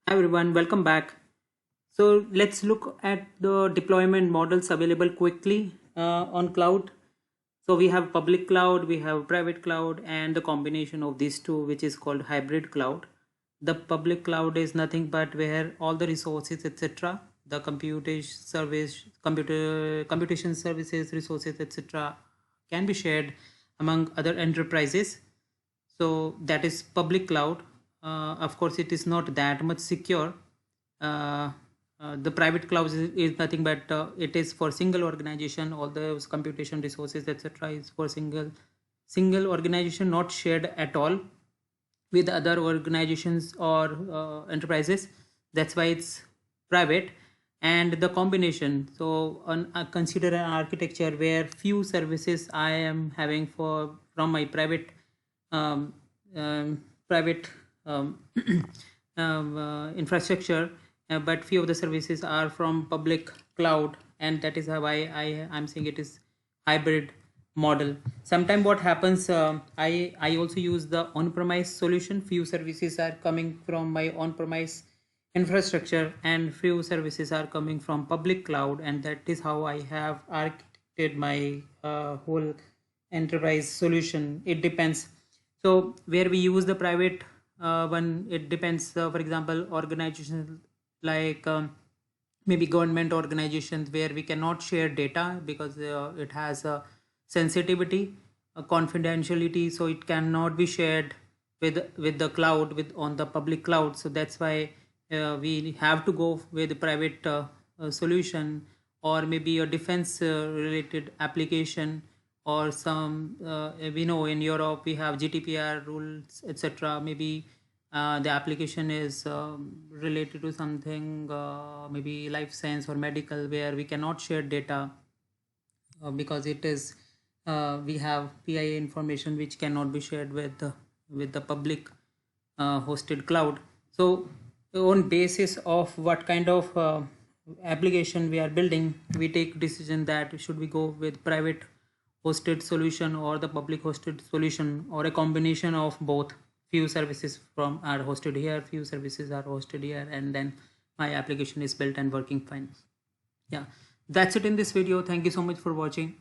Hi everyone, welcome back. So let's look at the deployment models available quickly on cloud. So we have public cloud, we have private cloud, and the combination of these two, which is called hybrid cloud. The public cloud is nothing but where all the resources, etc., the computation services, resources, etc., can be shared among other enterprises. So that is public cloud. Of course it is not that much secure. The private cloud is nothing but it is for single organization. All those computation resources, etc., is for single organization, not shared at all with other organizations or enterprises. That's why it's private. And the combination, so consider an architecture where few services I am having for from my um, private infrastructure, but few of the services are from public cloud, and that is how I'm saying it is hybrid model. Sometimes what happens, I also use the on-premise solution. Few services are coming from my on-premise infrastructure, and few services are coming from public cloud, and that is how I have architected my whole enterprise solution. It depends. So where we use the private one, it depends. For example, organizations like maybe government organizations where we cannot share data because it has a sensitivity, a confidentiality, so it cannot be shared with the cloud, with on the public cloud. So that's why we have to go with the private solution, or maybe a defense related application, or some we know in Europe we have GDPR rules, etc. Maybe the application is related to something, maybe life science or medical, where we cannot share data because it is we have PIA information which cannot be shared with the public hosted cloud. So on basis of what kind of application we are building, we take decision that should we go with private hosted solution or the public hosted solution, or a combination of both. Few services from are hosted here, few services are hosted here, and then my application is built and working fine. Yeah, that's it in this video. Thank you so much for watching.